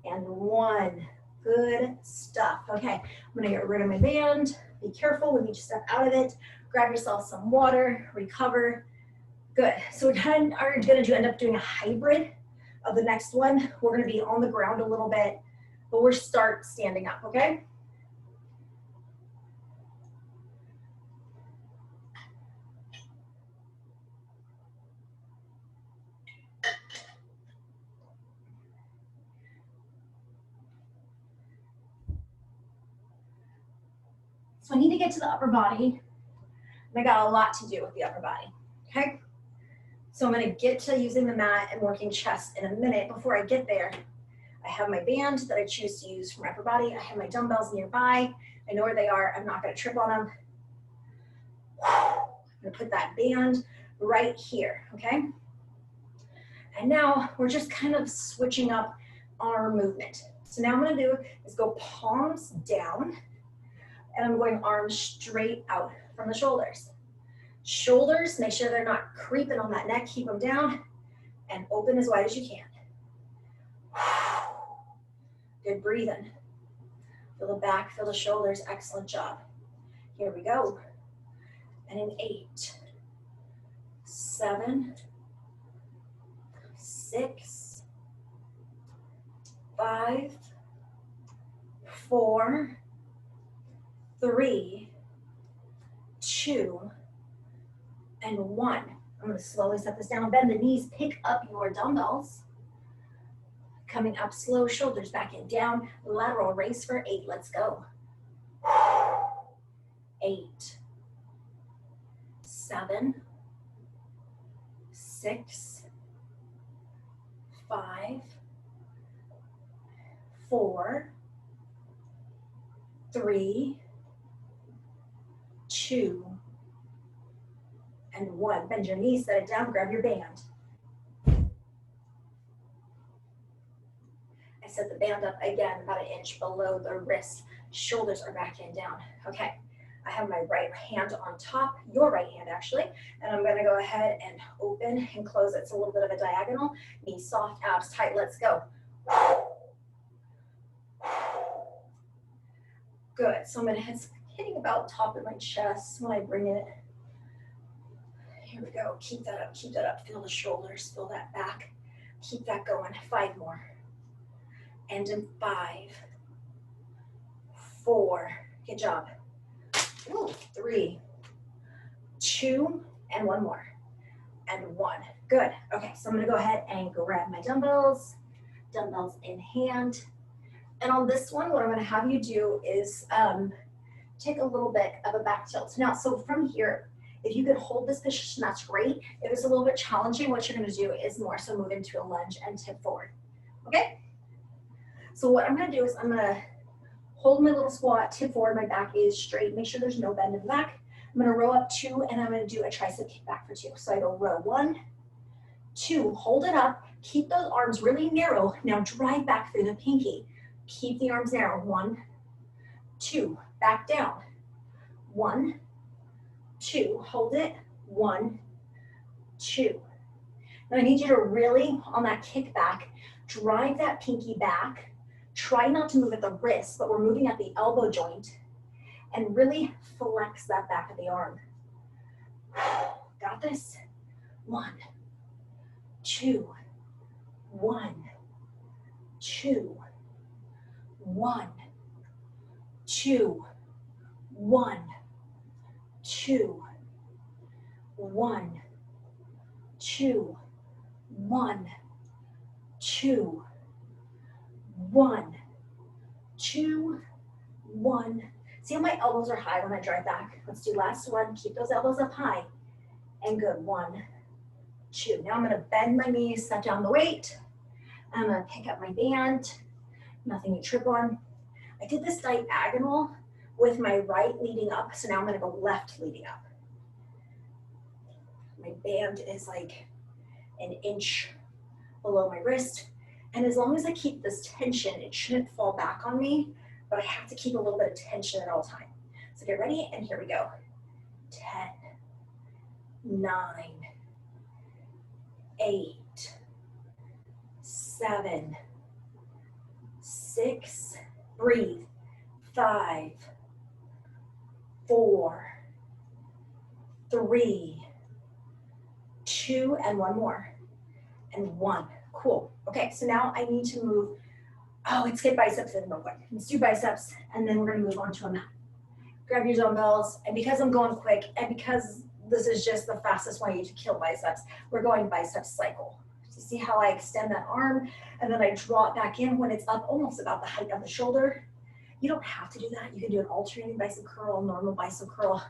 and 1. Good stuff. Okay, I'm gonna get rid of my band. Be careful when you step out of it. Grab yourself some water, recover. Good. So we're gonna end up doing a hybrid of the next one. We're gonna be on the ground a little bit, but we'll start standing up, okay? So I need to get to the upper body, and I got a lot to do with the upper body, okay? So I'm gonna get to using the mat and working chest in a minute. Before I get there, I have my band that I choose to use for my upper body. I have my dumbbells nearby. I know where they are. I'm not gonna trip on them. I'm gonna put that band right here, okay? And now we're just kind of switching up our movement. So now what I'm gonna do is go palms down, and I'm going arms straight out from the shoulders. Shoulders, make sure they're not creeping on that neck, keep them down, and open as wide as you can. Good breathing. Feel the back, feel the shoulders, excellent job. Here we go. And in 8, 7, 6, 5, 4, 3, 2, and 1. I'm going to slowly set this down. Bend the knees, pick up your dumbbells. Coming up slow, shoulders back and down. Lateral raise for 8. Let's go. 8, 7, 6, 5, 4, 3, 2, and 1. Bend your knees, set it down, grab your band. I set the band up again about an inch below the wrist. Shoulders are back and down. Okay, I have my right hand on top, your right hand actually, and I'm gonna go ahead and open and close it. It's a little bit of a diagonal. Knees soft, abs tight, let's go. Good, so I'm gonna hitting about top of my chest when I bring it. Here we go, keep that up, feel the shoulders, feel that back. Keep that going, 5 more. And in 5, 4, good job. Ooh, 3, 2, and 1 more. And 1, good. Okay, so I'm gonna go ahead and grab my dumbbells in hand. And on this one, what I'm gonna have you do is take a little bit of a back tilt. Now, so from here, if you could hold this position, that's great. If it's a little bit challenging, what you're gonna do is more so move into a lunge and tip forward, okay? So what I'm gonna do is I'm gonna hold my little squat, tip forward, my back is straight, make sure there's no bend in the back. I'm gonna row up 2, and I'm gonna do a tricep kick back for 2. So I go row 1, 2, hold it up, keep those arms really narrow. Now drive back through the pinky. Keep the arms narrow, 1, 2, back down, 1, 2, hold it, 1, 2. Now I need you to really, on that kick back, drive that pinky back. Try not to move at the wrist, but we're moving at the elbow joint, and really flex that back of the arm. Got this? 1, 2, 1, 2, 1, 2, 1, 2, 1, 2, 1, 2, 1, 2, 1, See how my elbows are high when I drive back? Let's do last one. Keep those elbows up high. And good. 1, 2. Now I'm going to bend my knees, set down the weight. I'm going to pick up my band. Nothing to trip on. I did this diagonal with my right leading up. So now I'm going to go left leading up. My band is like an inch below my wrist. And as long as I keep this tension, it shouldn't fall back on me, but I have to keep a little bit of tension at all times. So get ready, and here we go. 10, 9, 8, 7, 6, breathe, 5, 4, 3, 2, and one more, and 1. Cool. Okay, so now I need to move. Oh, let's get biceps in real quick. Let's do biceps, and then we're gonna move on to a mat. Grab your dumbbells, and because I'm going quick, and because this is just the fastest way to kill biceps, we're going bicep cycle. So see how I extend that arm, and then I draw it back in when it's up almost about the height of the shoulder. You don't have to do that. You can do an alternating bicep curl, normal bicep curl,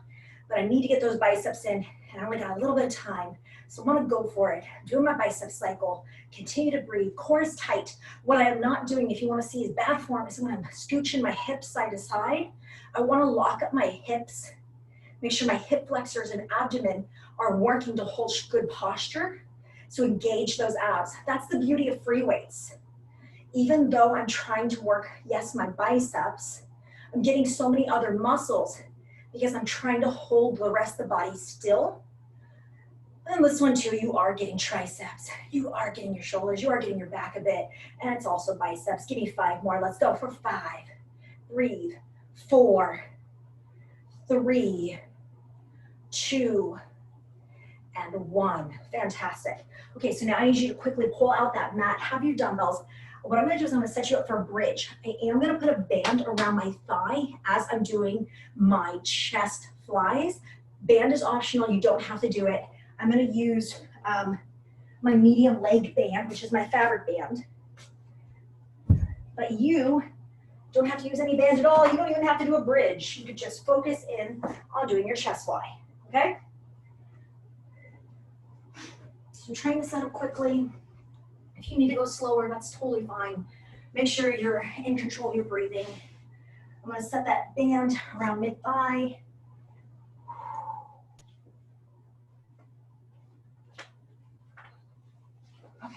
but I need to get those biceps in, and I only got a little bit of time. So I'm gonna go for it. I'm doing my bicep cycle, continue to breathe, core is tight. What I am not doing, if you wanna see is bad form, is when I'm scooching my hips side to side, I wanna lock up my hips, make sure my hip flexors and abdomen are working to hold good posture, so engage those abs. That's the beauty of free weights. Even though I'm trying to work, yes, my biceps, I'm getting so many other muscles because I'm trying to hold the rest of the body still. And this one too, you are getting triceps, you are getting your shoulders, you are getting your back a bit, and it's also biceps. Give me 5 more, let's go for 5. Breathe, 4, 3, 2, and 1. Fantastic. Okay, so now I need you to quickly pull out that mat, have your dumbbells. What I'm gonna do is I'm gonna set you up for a bridge. I am gonna put a band around my thigh as I'm doing my chest flies. Band is optional, you don't have to do it. I'm gonna use my medium leg band, which is my fabric band. But you don't have to use any band at all. You don't even have to do a bridge. You could just focus in on doing your chest fly, okay? So I'm trying to set up quickly. If you need to go slower, that's totally fine. Make sure you're in control of your breathing. I'm gonna set that band around mid-thigh. Okay.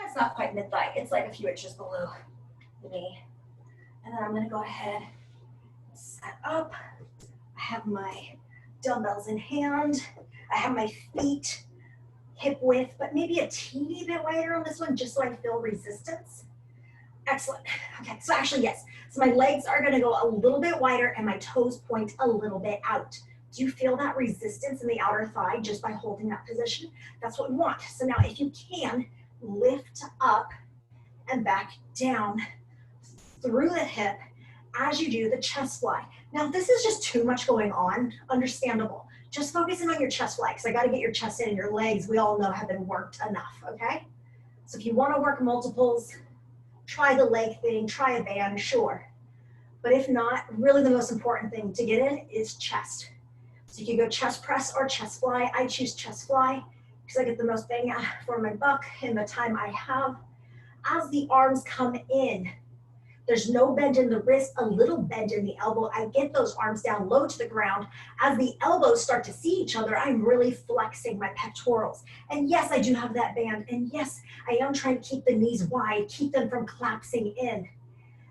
It's not quite mid-thigh, it's like a few inches below the knee. And then I'm gonna go ahead and set up. I have my dumbbells in hand. I have my feet hip width, but maybe a teeny bit wider on this one, just so I feel resistance. Excellent. Okay, so actually, yes. So my legs are gonna go a little bit wider and my toes point a little bit out. Do you feel that resistance in the outer thigh just by holding that position? That's what we want. So now if you can, lift up and back down through the hip as you do the chest fly. Now, if this is just too much going on, understandable. Just focusing on your chest fly, because I gotta get your chest in, and your legs, we all know, have been worked enough, okay? So if you wanna work multiples, try the leg thing, try a band, sure. But if not, really the most important thing to get in is chest. So you can go chest press or chest fly. I choose chest fly because I get the most bang for my buck in the time I have. As the arms come in, there's no bend in the wrist, a little bend in the elbow. I get those arms down low to the ground. As the elbows start to see each other, I'm really flexing my pectorals. And yes, I do have that band. And yes, I am trying to keep the knees wide, keep them from collapsing in.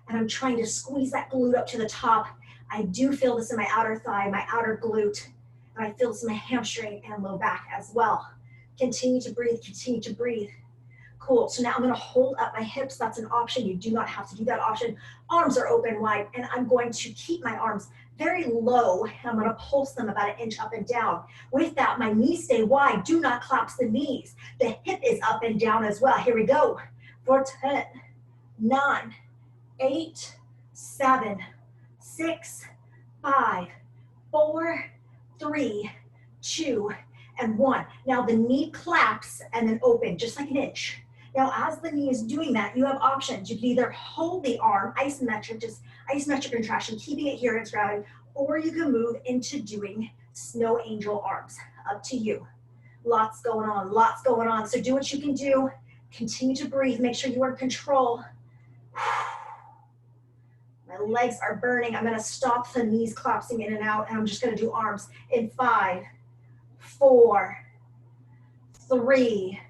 And I'm trying to squeeze that glute up to the top. I do feel this in my outer thigh, my outer glute. And I feel this in my hamstring and low back as well. Continue to breathe, continue to breathe. Cool, so now I'm gonna hold up my hips. That's an option. You do not have to do that option. Arms are open wide, and I'm going to keep my arms very low, and I'm gonna pulse them about an inch up and down. With that, my knees stay wide. Do not collapse the knees. The hip is up and down as well. Here we go. For 10, 9, 8, 7, 6, 5, 4, 3, 2, and 1. Now the knee claps and then open, just like an inch. Now, as the knee is doing that, you have options. You can either hold the arm, isometric, just isometric contraction, keeping it here in its gravity, or you can move into doing snow angel arms. Up to you. Lots going on, lots going on. So do what you can do. Continue to breathe. Make sure you are in control. My legs are burning. I'm going to stop the knees collapsing in and out, and I'm just going to do arms in 5, 4, 3,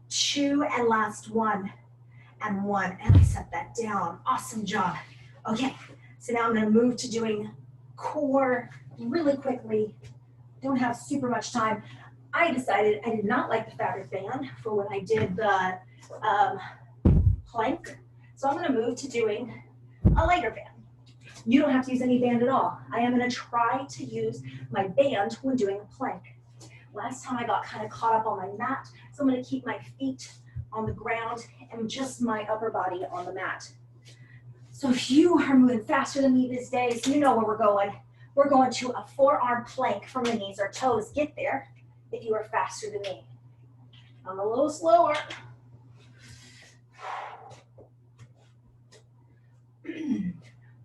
2, and last 1, and 1. And I set that down. Awesome job. Okay, so now I'm going to move to doing core really quickly. Don't have super much time. I decided I did not like the fabric band for when I did the plank. So I'm going to move to doing a lighter band. You don't have to use any band at all. I am going to try to use my band when doing a plank. Last time I got kind of caught up on my mat, so I'm going to keep my feet on the ground and just my upper body on the mat. So if you are moving faster than me these days, you know where we're going. We're going to a forearm plank from the knees or toes. Get there if you are faster than me. I'm a little slower.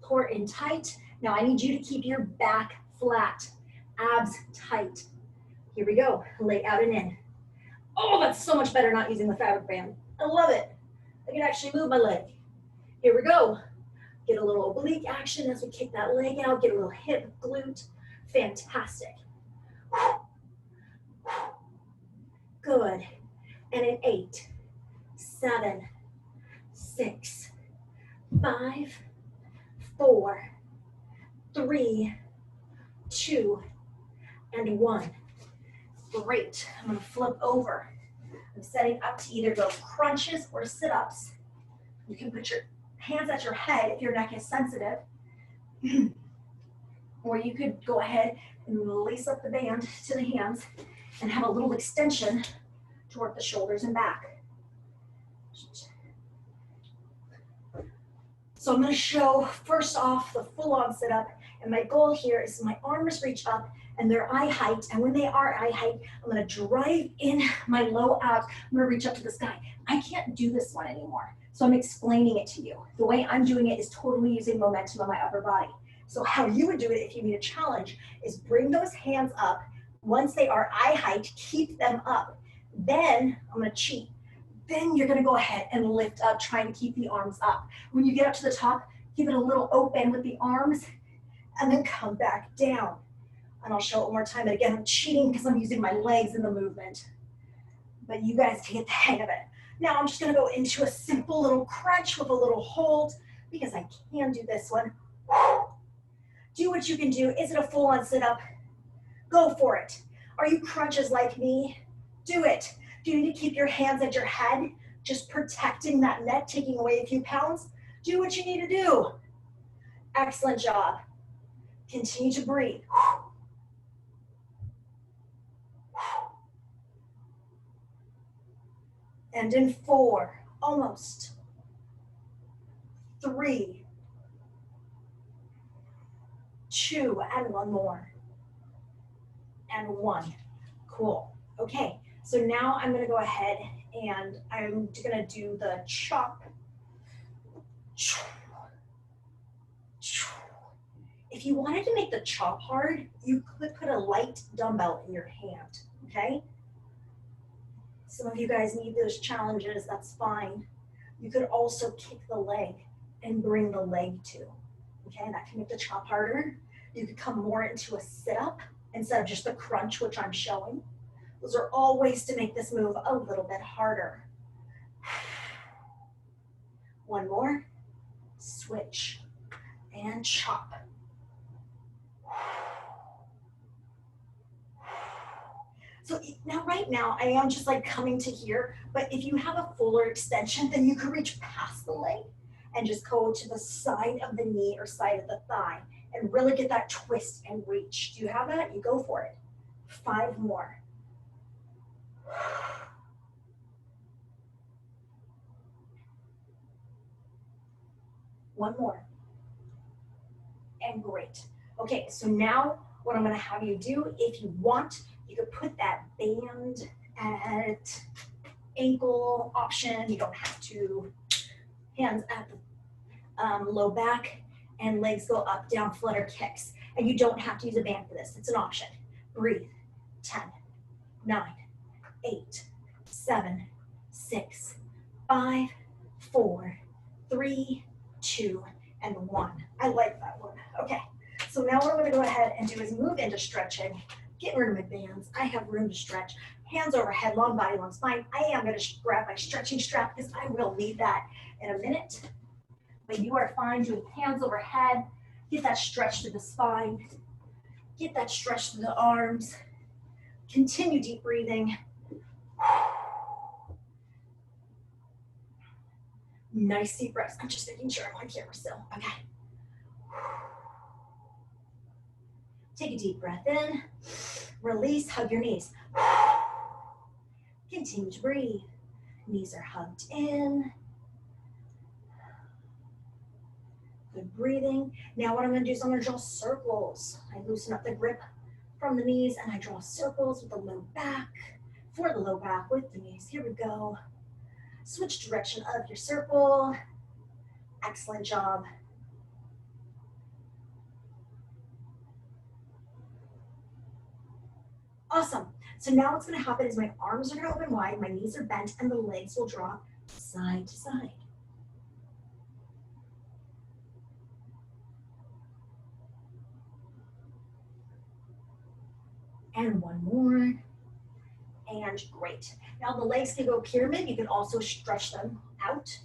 Core in tight. Now I need you to keep your back flat, abs tight. Here we go, lay out and in. Oh, that's so much better not using the fabric band. I love it. I can actually move my leg. Here we go. Get a little oblique action as we kick that leg out, get a little hip, glute. Fantastic. Good. And in 8, 7, 6, 5, 4, 3, 2, and 1. Great. I'm going to flip over. I'm setting up to either go crunches or sit-ups. You can put your hands at your head if your neck is sensitive. Or you could go ahead and lace up the band to the hands and have a little extension to work the shoulders and back. So I'm going to show first off the full-on sit-up, and my goal here is my arms reach up and they're eye height, and when they are eye height, I'm going to drive in my low abs. I'm going to reach up to the sky. I can't do this one anymore, so I'm explaining it to you. The way I'm doing it is totally using momentum on my upper body. So how you would do it if you need a challenge is bring those hands up. Once they are eye height, keep them up. Then I'm going to cheat. Then you're going to go ahead and lift up, trying to keep the arms up. When you get up to the top, give it a little open with the arms, and then come back down. And I'll show it one more time. And again, I'm cheating because I'm using my legs in the movement. But you guys can get the hang of it. Now I'm just going to go into a simple little crunch with a little hold, because I can do this one. Do what you can do. Is it a full-on sit-up? Go for it. Are you crunches like me? Do it. Do you need to keep your hands at your head, just protecting that neck, taking away a few pounds? Do what you need to do. Excellent job. Continue to breathe. And in 4, almost. 3, 2, and 1 more. And 1. Cool. Okay, so now I'm going to go ahead and I'm going to do the chop. If you wanted to make the chop hard, you could put a light dumbbell in your hand, okay? Some of you guys need those challenges, that's fine. You could also kick the leg and bring the leg to, okay? That can make the chop harder. You could come more into a sit-up instead of just the crunch, which I'm showing. Those are all ways to make this move a little bit harder. 1 more, switch, and chop. So now, right now, I am just like coming to here, but if you have a fuller extension, then you can reach past the leg and just go to the side of the knee or side of the thigh and really get that twist and reach. Do you have that? You go for it. 5 more. One more. And great. Okay, so now what I'm going to have you do, if you want, you could put that band at ankle option. You don't have to. Hands at the low back and legs go up, down, flutter kicks. And you don't have to use a band for this. It's an option. Breathe. 10, 9, 8, 7, 6, 5, 4, 3, 2, and 1. I like that one. Okay, so now what I'm going to go ahead and do is move into stretching. Get rid of my bands. I have room to stretch. Hands overhead, long body, long spine. I am going to grab my stretching strap because I will need that in a minute. But you are fine doing hands overhead. Get that stretch to the spine. Get that stretch to the arms. Continue deep breathing. Nice deep breaths. I'm just making sure I'm on camera still. Okay. Take a deep breath in. Release, hug your knees. Continue to breathe. Knees are hugged in. Good breathing. Now what I'm going to do is I'm going to draw circles. I loosen up the grip from the knees and I draw circles with the low back, for the low back with the knees. Here we go. Switch direction of your circle. Excellent job. Awesome. So now what's going to happen is my arms are going to open wide, my knees are bent, and the legs will drop side to side. And one more. And great. Now the legs can go pyramid. You can also stretch them out.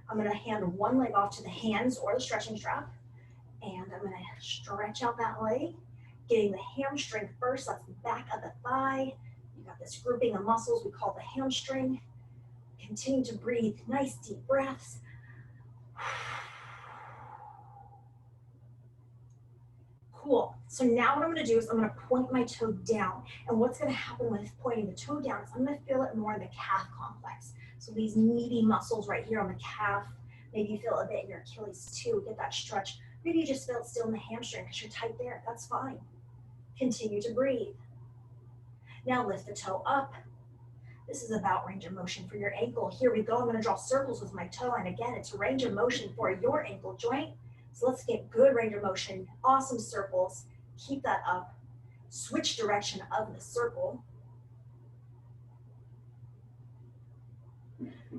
I'm going to hand one leg off to the hands or the stretching strap. And I'm going to stretch out that leg, getting the hamstring first. That's the back of the thigh. You got this grouping of muscles we call the hamstring. Continue to breathe. Nice deep breaths. Cool. So now what I'm going to do is I'm going to point my toe down. And what's going to happen with pointing the toe down is I'm going to feel it more in the calf complex. So these meaty muscles right here on the calf. Maybe you feel a bit in your Achilles too. Get that stretch. Maybe you just feel it still in the hamstring because you're tight there. That's fine. Continue to breathe. Now lift the toe up. This is about range of motion for your ankle. Here we go. I'm going to draw circles with my toe. And again, it's range of motion for your ankle joint. So let's get good range of motion. Awesome circles. Keep that up. Switch direction of the circle.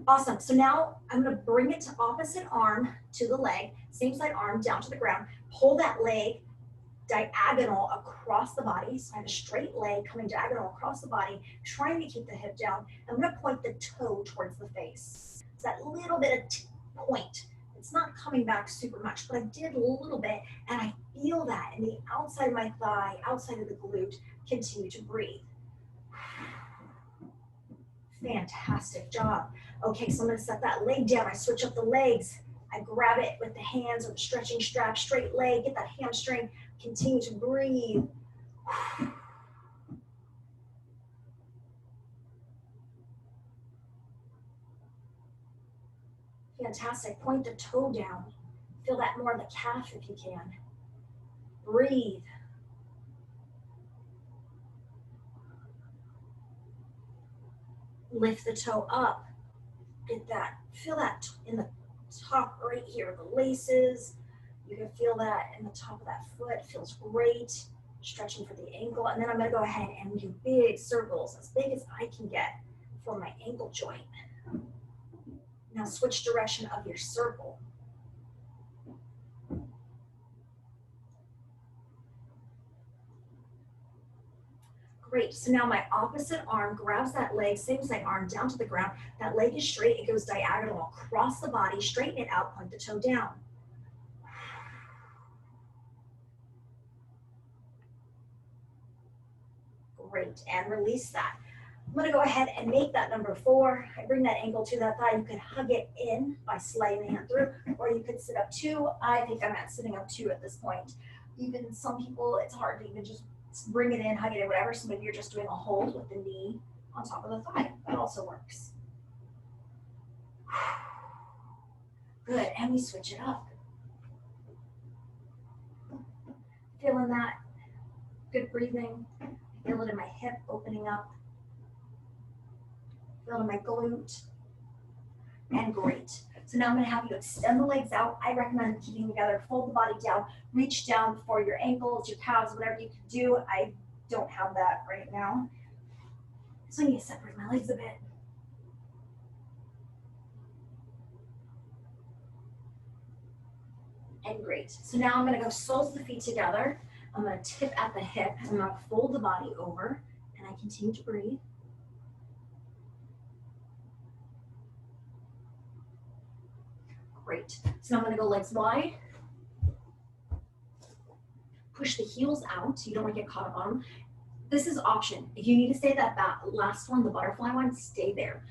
Awesome. So now I'm going to bring it to opposite arm to the leg. Same side arm down to the ground. Pull that leg diagonal across the body. So I have a straight leg coming diagonal across the body, trying to keep the hip down. I'm going to point the toe towards the face. So that little bit of point. It's not coming back super much, but I did a little bit, and I feel that in the outside of my thigh, outside of the glute. Continue to breathe. Fantastic job. Okay, so I'm going to set that leg down. I switch up the legs. I grab it with the hands or the stretching strap, straight leg, get that hamstring. Continue to breathe. Fantastic. Point the toe down. Feel that more in the calf if you can. Breathe. Lift the toe up. Get that. Feel that in the top right here, the laces. You can feel that in the top of that foot. Feels great. Stretching for the ankle. And then I'm going to go ahead and do big circles, as big as I can get for my ankle joint. Now switch direction of your circle. Great, so now my opposite arm grabs that leg, same side arm down to the ground. That leg is straight, it goes diagonal across the body, straighten it out, point the toe down. Great, and release that. I'm gonna go ahead and make that number 4. I bring that ankle to that thigh. You could hug it in by sliding the hand through, or you could sit up 2. I think I'm at sitting up 2 at this point. Even some people, it's hard to even just bring it in, hug it in, whatever. So maybe you're just doing a hold with the knee on top of the thigh. That also works. Good, and we switch it up. Feeling that? Good breathing. Feel it in my hip opening up. Building my glute. And great. So now I'm going to have you extend the legs out. I recommend keeping them together. Fold the body down. Reach down for your ankles, your calves, whatever you can do. I don't have that right now. So I need to separate my legs a bit. And great. So now I'm going to go soles of the feet together. I'm going to tip at the hip. I'm going to fold the body over. And I continue to breathe. Great. So now I'm going to go legs wide. Push the heels out so you don't want to get caught up on them. This is option. If you need to stay that last one, the butterfly one, stay there.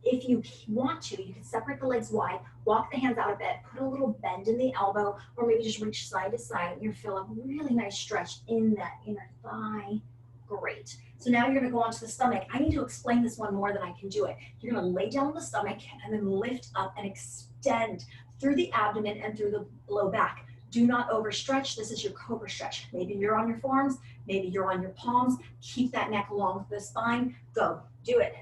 If you want to, you can separate the legs wide, walk the hands out a bit, put a little bend in the elbow, or maybe just reach side to side. You'll feel a really nice stretch in that inner thigh. Great. So now you're going to go onto the stomach. I need to explain this one more than I can do it. You're going to lay down on the stomach and then lift up and extend through the abdomen and through the low back. Do not overstretch. This is your cobra stretch. Maybe you're on your forearms, maybe you're on your palms. Keep that neck long for the spine. Go. Do it.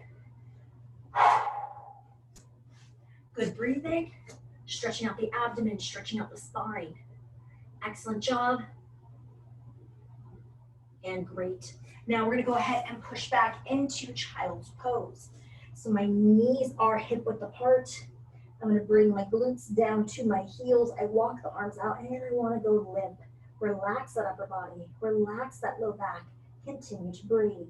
Good breathing. Stretching out the abdomen, stretching out the spine. Excellent job. And great. Now we're going to go ahead and push back into child's pose. So my knees are hip width apart. I'm going to bring my glutes down to my heels. I walk the arms out and I want to go limp. Relax that upper body. Relax that low back. Continue to breathe.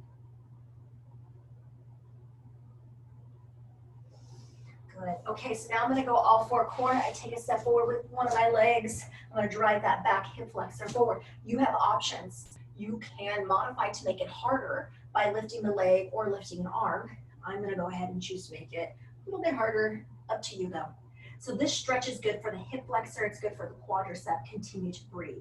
Good. Okay, so now I'm going to go all four corner. I take a step forward with one of my legs. I'm going to drive that back hip flexor forward. You have options. You can modify to make it harder by lifting the leg or lifting an arm. I'm going to go ahead and choose to make it a little bit harder. Up to you though. So this stretch is good for the hip flexor. It's good for the quadricep. Continue to breathe.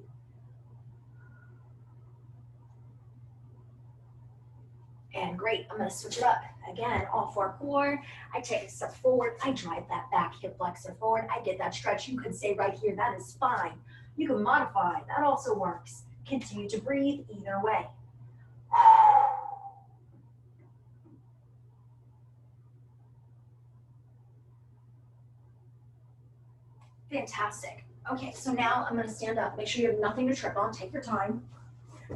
And great. I'm going to switch it up. Again, all four core. I take a step forward. I drive that back hip flexor forward. I get that stretch. You could say right here, that is fine. You can modify. That also works. Continue to breathe either way. Fantastic. Okay, so now I'm going to stand up. Make sure you have nothing to trip on. Take your time.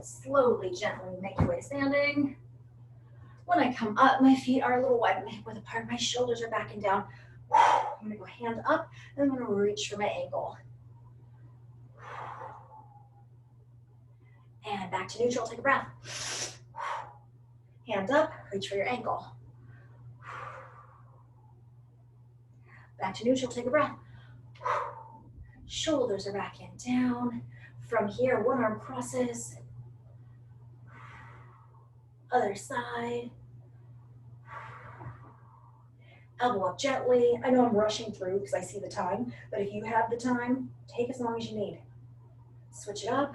Slowly, gently make your way standing. When I come up, my feet are a little wide, my hip width apart, my shoulders are back and down. I'm going to go hand up, and I'm going to reach for my ankle. And back to neutral, take a breath. Hand up, reach for your ankle. Back to neutral, take a breath. Shoulders are back and down. From here, one arm crosses. Other side. Elbow up gently. I know I'm rushing through because I see the time, but if you have the time, take as long as you need. Switch it up.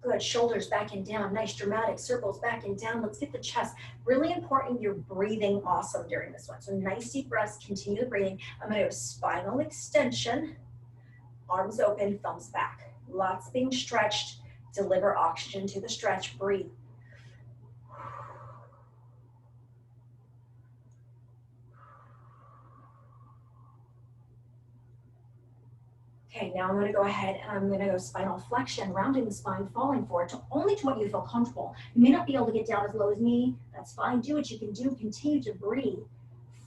Good, shoulders back and down, nice dramatic circles back and down. Let's get the chest. Really important, you're breathing awesome during this one. So nice deep breaths, continue the breathing. I'm gonna go spinal extension, arms open, thumbs back. Lots being stretched, deliver oxygen to the stretch, breathe. Okay, now I'm going to go ahead and I'm going to go spinal flexion, rounding the spine, falling forward, only to what you feel comfortable. You may not be able to get down as low as me. That's fine. Do what you can do. Continue to breathe.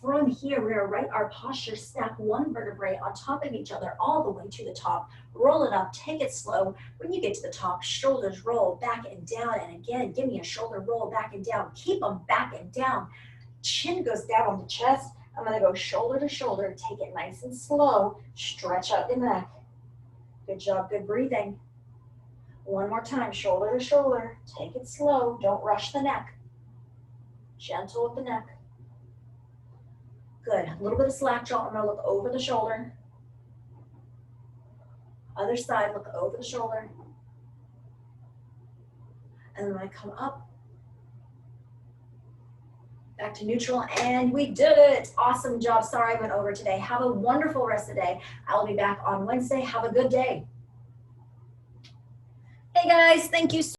From here, we're going to right our posture, stack one vertebrae on top of each other all the way to the top. Roll it up. Take it slow. When you get to the top, shoulders roll back and down. And again, give me a shoulder roll back and down. Keep them back and down. Chin goes down on the chest. I'm going to go shoulder to shoulder. Take it nice and slow. Stretch out the neck. Good job, good breathing. One more time, shoulder to shoulder. Take it slow. Don't rush the neck. Gentle with the neck. Good. A little bit of slack jaw. I'm going to look over the shoulder. Other side, look over the shoulder. And then when I come up, back to neutral, and we did it. Awesome job. Sorry I went over today. Have a wonderful rest of the day. I'll be back on Wednesday. Have a good day. Hey guys, thank you so